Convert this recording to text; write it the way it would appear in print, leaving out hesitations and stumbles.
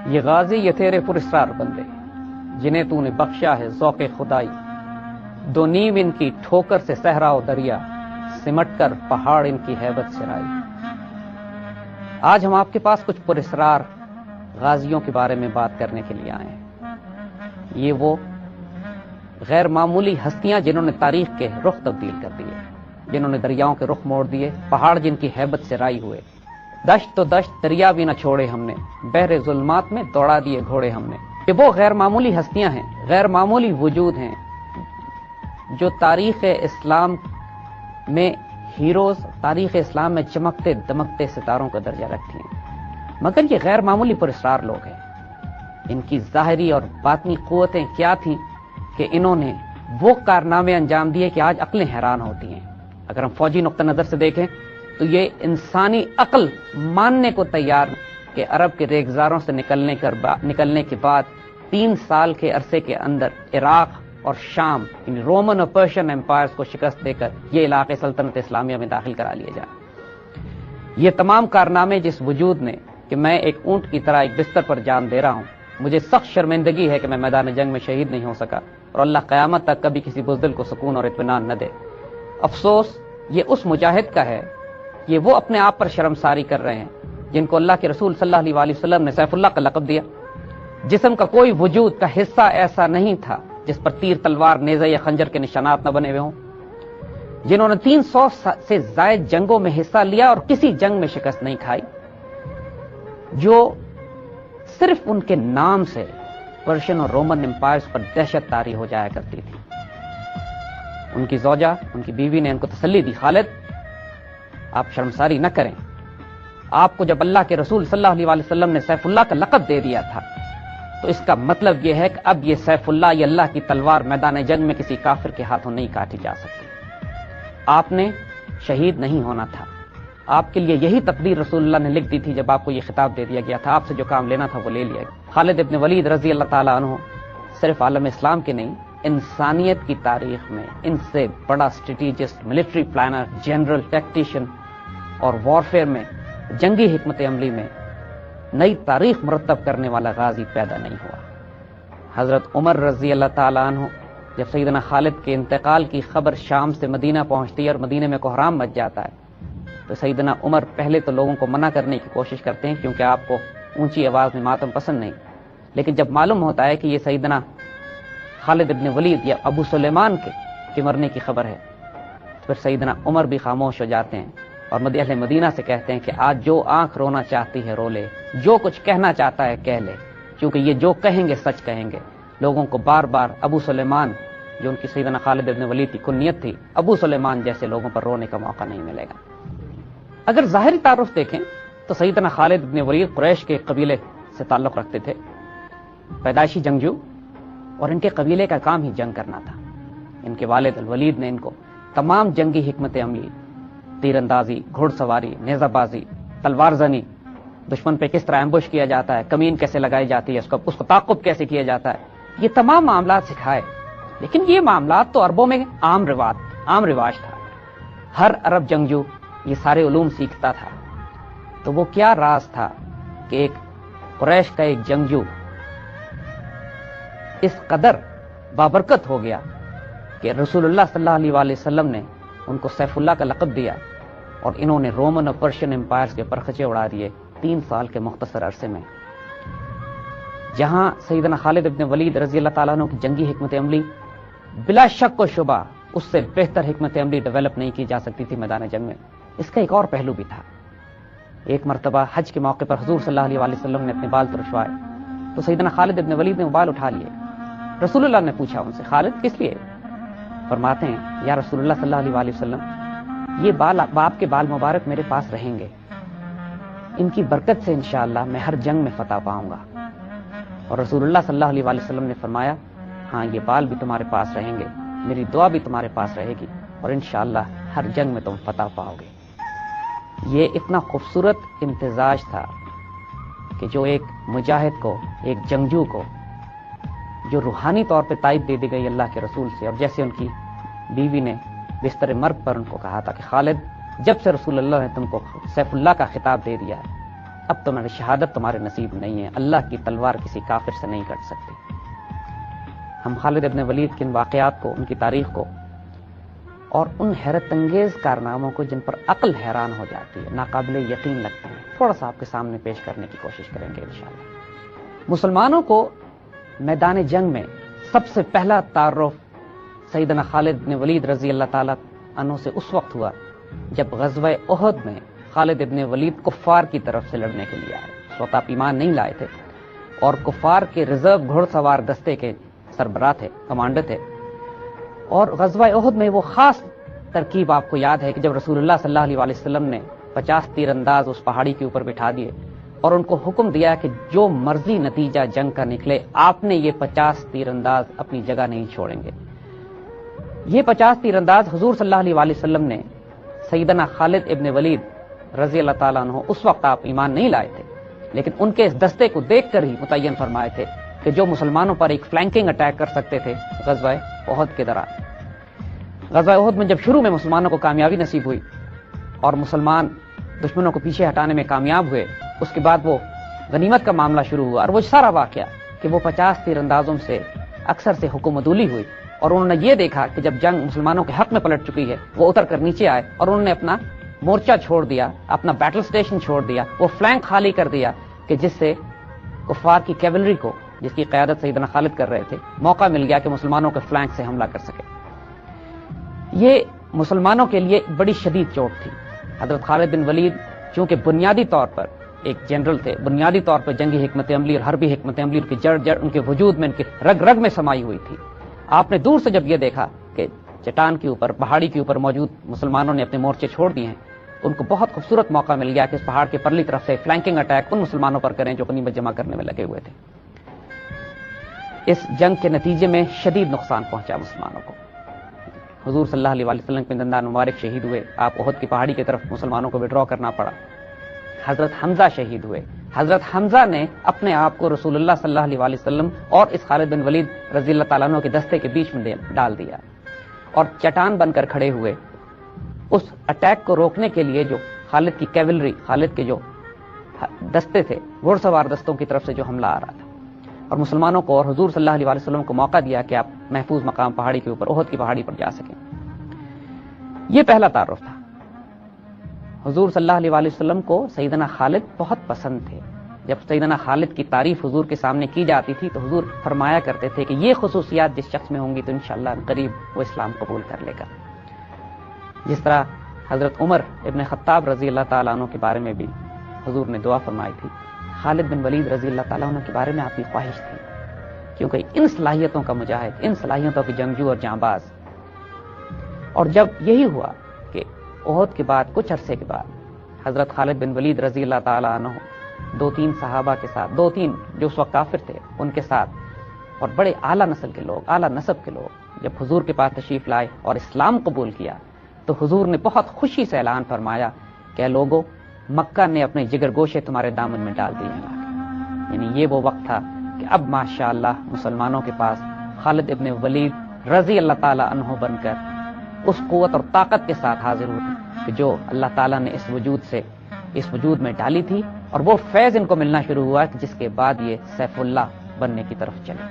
یہ غازی یہ تیرے پراسرار بندے جنہیں تو نے بخشا ہے ذوق خدائی، دو نیو ان کی ٹھوکر سے صحرا و دریا، سمٹ کر پہاڑ ان کی ہیبت سے رائی۔ آج ہم آپ کے پاس کچھ پراسرار غازیوں کے بارے میں بات کرنے کے لیے آئے ہیں۔ یہ وہ غیر معمولی ہستیاں جنہوں نے تاریخ کے رخ تبدیل کر دیے، جنہوں نے دریاؤں کے رخ موڑ دیے، پہاڑ جن کی ہیبت سے رائی ہوئے، دشت تو دشت دریا بھی نہ چھوڑے ہم نے، بحر ظلمات میں دوڑا دیے گھوڑے ہم نے۔ کہ وہ غیر معمولی ہستیاں ہیں، غیر معمولی وجود ہیں جو تاریخ اسلام میں ہیروز، تاریخ اسلام میں چمکتے دمکتے ستاروں کا درجہ رکھتی ہیں، مگر یہ غیر معمولی پراسرار لوگ ہیں۔ ان کی ظاہری اور باطنی قوتیں کیا تھیں کہ انہوں نے وہ کارنامے انجام دیے کہ آج عقلیں حیران ہوتی ہیں۔ اگر ہم فوجی نقطہ نظر سے دیکھیں تو یہ انسانی عقل ماننے کو تیار کہ عرب کے ریگزاروں سے نکلنے کے بعد 3 سال کے عرصے کے اندر عراق اور شام ان رومن اور پرشین امپائرز کو شکست دے کر یہ علاقے سلطنت اسلامیہ میں داخل کرا لیے جائیں۔ یہ تمام کارنامے جس وجود نے کہ میں ایک اونٹ کی طرح ایک بستر پر جان دے رہا ہوں، مجھے سخت شرمندگی ہے کہ میں میدان جنگ میں شہید نہیں ہو سکا، اور اللہ قیامت تک کبھی کسی بزدل کو سکون اور اطمینان نہ دے۔ افسوس یہ اس مجاہد کا ہے، یہ وہ اپنے آپ پر شرمساری کر رہے ہیں جن کو اللہ کے رسول صلی اللہ علیہ وسلم نے سیف اللہ کا لقب دیا۔ جسم کا کوئی وجود کا حصہ ایسا نہیں تھا جس پر تیر، تلوار، نیزہ یا خنجر کے نشانات نہ بنے ہوئے ہوں، جنہوں نے 300 سے زائد جنگوں میں حصہ لیا اور کسی جنگ میں شکست نہیں کھائی، جو صرف ان کے نام سے پرشین اور رومن امپائرز پر دہشت طاری ہو جایا کرتی تھی۔ ان کی زوجہ، ان کی بیوی نے ان کو تسلی دی، خالد آپ شرمساری نہ کریں، آپ کو جب اللہ کے رسول صلی اللہ علیہ وسلم نے سیف اللہ کا لقب دے دیا تھا تو اس کا مطلب یہ ہے کہ اب یہ سیف اللہ، یہ اللہ کی تلوار میدان جنگ میں کسی کافر کے ہاتھوں نہیں کاٹی جا سکتی۔ آپ نے شہید نہیں ہونا تھا، آپ کے لیے یہی تقدیر رسول اللہ نے لکھ دی تھی جب آپ کو یہ خطاب دے دیا گیا تھا، آپ سے جو کام لینا تھا وہ لے لیا گیا۔ خالد ابن ولید رضی اللہ تعالیٰ عنہ صرف عالم اسلام کے نہیں، انسانیت کی تاریخ میں ان سے بڑا اسٹریٹجسٹ، ملٹری پلانر، جنرل، ٹیکٹیشین اور وارفیئر میں، جنگی حکمت عملی میں نئی تاریخ مرتب کرنے والا غازی پیدا نہیں ہوا۔ حضرت عمر رضی اللہ تعالیٰ عنہ جب سیدنا خالد کے انتقال کی خبر شام سے مدینہ پہنچتی ہے اور مدینہ میں کوہرام مچ جاتا ہے تو سیدنا عمر پہلے تو لوگوں کو منع کرنے کی کوشش کرتے ہیں کیونکہ آپ کو اونچی آواز میں ماتم پسند نہیں، لیکن جب معلوم ہوتا ہے کہ یہ سیدنا خالد ابن ولید یا ابو سلیمان کے مرنے کی خبر ہے تو پھر سیدنا عمر بھی خاموش ہو جاتے ہیں اور اہل مدینہ سے کہتے ہیں کہ آج جو آنکھ رونا چاہتی ہے رو لے، جو کچھ کہنا چاہتا ہے کہہ لے، کیونکہ یہ جو کہیں گے سچ کہیں گے۔ لوگوں کو بار بار ابو سلیمان، جو ان کی سیدنا خالد ابن ولید کی کنیت تھی، ابو سلیمان جیسے لوگوں پر رونے کا موقع نہیں ملے گا۔ اگر ظاہری تعارف دیکھیں تو سیدنا خالد ابن ولید قریش کے قبیلے سے تعلق رکھتے تھے، پیدائشی جنگجو، اور ان کے قبیلے کا کام ہی جنگ کرنا تھا۔ ان کے والد الولید نے ان کو تمام جنگی حکمت عملی، تیر اندازی، گھوڑ سواری، نیزہ بازی، تلوار زنی، دشمن پہ کس طرح ایمبوش کیا جاتا ہے، کمین کیسے لگائی جاتی ہے، اس کو تعاقب کیسے کیا جاتا ہے، یہ تمام معاملات سکھائے۔ لیکن یہ معاملات تو عربوں میں عام رواج تھا، ہر عرب جنگجو یہ سارے علوم سیکھتا تھا۔ تو وہ کیا راز تھا کہ ایک قریش کا ایک جنگجو اس قدر بابرکت ہو گیا کہ رسول اللہ صلی اللہ علیہ وسلم نے ان کو سیف اللہ کا لقب دیا اور انہوں نے رومن اور پرشین امپائرز کے پرخچے اڑا دیے 3 سال کے مختصر عرصے میں۔ جہاں سیدنا خالد ابن ولید رضی اللہ تعالیٰ عنہ کی جنگی حکمت عملی بلا شک و شبہ اس سے بہتر حکمت عملی ڈیولپ نہیں کی جا سکتی تھی میدان جنگ میں، اس کا ایک اور پہلو بھی تھا۔ ایک مرتبہ حج کے موقع پر حضور صلی اللہ علیہ وسلم نے اپنے بال ترشوائے تو سیدنا خالد ابن ولید نے وہ بال اٹھا لیے۔ رسول اللہ نے پوچھا ان سے، خالد کس لیے؟ فرماتے ہیں، یا رسول اللہ صلی اللہ علیہ وسلم، یہ بال، آپ کے بال مبارک میرے پاس رہیں گے، ان کی برکت سے انشاءاللہ میں ہر جنگ میں فتح پاؤں گا۔ اور رسول اللہ صلی اللہ علیہ وسلم نے فرمایا، ہاں یہ بال بھی تمہارے پاس رہیں گے، میری دعا بھی تمہارے پاس رہے گی اور انشاءاللہ ہر جنگ میں تم فتح پاؤ گے۔ یہ اتنا خوبصورت امتزاج تھا کہ جو ایک مجاہد کو، ایک جنگجو کو، جو روحانی طور پہ تائید دے دی گئی اللہ کے رسول سے، اور جیسے ان کی بیوی نے بستر مرگ پر ان کو کہا تھا کہ خالد، جب سے رسول اللہ نے تم کو سیف اللہ کا خطاب دے دیا ہے اب تمہاری شہادت تمہارے نصیب نہیں ہے، اللہ کی تلوار کسی کافر سے نہیں کٹ سکتی۔ ہم خالد ابن ولید کے ان واقعات کو، ان کی تاریخ کو اور ان حیرت انگیز کارناموں کو جن پر عقل حیران ہو جاتی ہے، ناقابل یقین لگتے ہیں، تھوڑا سا آپ کے سامنے پیش کرنے کی کوشش کریں گے انشاءاللہ۔ مسلمانوں کو میدان جنگ میں سب سے پہلا تعارف سیدنا خالد بن ولید رضی اللہ تعالیٰ عنہ سے اس وقت ہوا جب غزوہ احد میں خالد ابن ولید کفار کی طرف سے لڑنے کے لیے آئے۔ اس وقت آپ ایمان نہیں لائے تھے اور کفار کے ریزرو گھوڑ سوار دستے کے سربراہ تھے، کمانڈر تھے، اور غزوہ احد میں وہ خاص ترکیب آپ کو یاد ہے کہ جب رسول اللہ صلی اللہ علیہ وسلم نے 50 تیر انداز اس پہاڑی کے اوپر بٹھا دیے اور ان کو حکم دیا کہ جو مرضی نتیجہ جنگ کا نکلے آپ نے یہ 50 تیر انداز اپنی جگہ نہیں چھوڑیں گے۔ یہ 50 تیر انداز حضور صلی اللہ علیہ وسلم نے سیدنا خالد ابن ولید رضی اللہ تعالیٰ عنہ، اس وقت آپ ایمان نہیں لائے تھے، لیکن ان کے اس دستے کو دیکھ کر ہی متعین فرمائے تھے کہ جو مسلمانوں پر ایک فلینکنگ اٹیک کر سکتے تھے غزوہ احد کے دوران۔ غزوہ احد میں جب شروع میں مسلمانوں کو کامیابی نصیب ہوئی اور مسلمان دشمنوں کو پیچھے ہٹانے میں کامیاب ہوئے، اس کے بعد وہ غنیمت کا معاملہ شروع ہوا اور وہ سارا واقعہ کہ وہ 50 تیر اندازوں سے اکثر سے حکم عدولی ہوئی اور انہوں نے یہ دیکھا کہ جب جنگ مسلمانوں کے حق میں پلٹ چکی ہے وہ اتر کر نیچے آئے اور انہوں نے اپنا مورچہ چھوڑ دیا، اپنا بیٹل سٹیشن چھوڑ دیا، وہ فلینک خالی کر دیا کہ جس سے کفار کی کیولری کو، جس کی قیادت سیدنا خالد کر رہے تھے، موقع مل گیا کہ مسلمانوں کے فلینک سے حملہ کر سکے۔ یہ مسلمانوں کے لیے بڑی شدید چوٹ تھی۔ حضرت خالد بن ولید چونکہ بنیادی طور پر ایک جنرل تھے، بنیادی طور پر جنگی حکمت عملی اور حربی حکمت عملی کی جڑ ان کے وجود میں، ان کے رگ رگ میں سمائی ہوئی تھی۔ آپ نے دور سے جب یہ دیکھا کہ چٹان کے اوپر، پہاڑی کے اوپر موجود مسلمانوں نے اپنے مورچے چھوڑ دیے ہیں، ان کو بہت خوبصورت موقع مل گیا کہ اس پہاڑ کے پرلی طرف سے فلینکنگ اٹیک ان مسلمانوں پر کریں جو غنیمت جمع کرنے میں لگے ہوئے تھے۔ اس جنگ کے نتیجے میں شدید نقصان پہنچا مسلمانوں کو۔ حضور صلی اللہ علیہ وسلم کے دندان مبارک شہید ہوئے، آپ احد کی پہاڑی کی طرف مسلمانوں کو وڈرا کرنا پڑا۔ حضرت حمزہ شہید ہوئے۔ حضرت حمزہ نے اپنے آپ کو رسول اللہ صلی اللہ علیہ وسلم اور اس خالد بن ولید رضی اللہ تعالیٰ عنہ کے دستے کے بیچ میں ڈال دیا اور چٹان بن کر کھڑے ہوئے اس اٹیک کو روکنے کے لیے جو خالد کی کیولری، خالد کے جو دستے تھے، گھوڑ سوار دستوں کی طرف سے جو حملہ آ رہا تھا، اور مسلمانوں کو اور حضور صلی اللہ علیہ وسلم کو موقع دیا کہ آپ محفوظ مقام پہاڑی کے اوپر، احد کی پہاڑی پر جا سکیں۔ یہ پہلا تعارف تھا۔ حضور صلی اللہ علیہ وسلم کو سیدنا خالد بہت پسند تھے۔ جب سیدنا خالد کی تعریف حضور کے سامنے کی جاتی تھی تو حضور فرمایا کرتے تھے کہ یہ خصوصیات جس شخص میں ہوں گی تو انشاءاللہ قریب وہ اسلام قبول کر لے گا۔ جس طرح حضرت عمر ابن خطاب رضی اللہ تعالیٰ عنہ کے بارے میں بھی حضور نے دعا فرمائی تھی، خالد بن ولید رضی اللہ تعالیٰ عنہ کے بارے میں آپ کی خواہش تھی، کیونکہ ان صلاحیتوں کا مجاہد، ان صلاحیتوں کے جنگجو اور جانباز۔ اور جب یہی ہوا کہ احد کے بعد کچھ عرصے کے بعد حضرت خالد بن ولید رضی اللہ تعالیٰ عنہ 2-3 صحابہ کے ساتھ، 2-3 جو اس وقت کافر تھے ان کے ساتھ، اور بڑے اعلیٰ نسل کے لوگ، اعلیٰ نسب کے لوگ جب حضور کے پاس تشریف لائے اور اسلام قبول کیا تو حضور نے بہت خوشی سے اعلان فرمایا کہ اے لوگو، مکہ نے اپنے جگر گوشے تمہارے دامن میں ڈال دیے ہیں۔ یعنی یہ وہ وقت تھا کہ اب ماشاءاللہ مسلمانوں کے پاس خالد ابن ولید رضی اللہ تعالیٰ عنہ بن کر اس قوت اور طاقت کے ساتھ حاضر ہوئی کہ جو اللہ تعالیٰ نے اس وجود میں ڈالی تھی، اور وہ فیض ان کو ملنا شروع ہوا کہ جس کے بعد یہ سیف اللہ بننے کی طرف چلے۔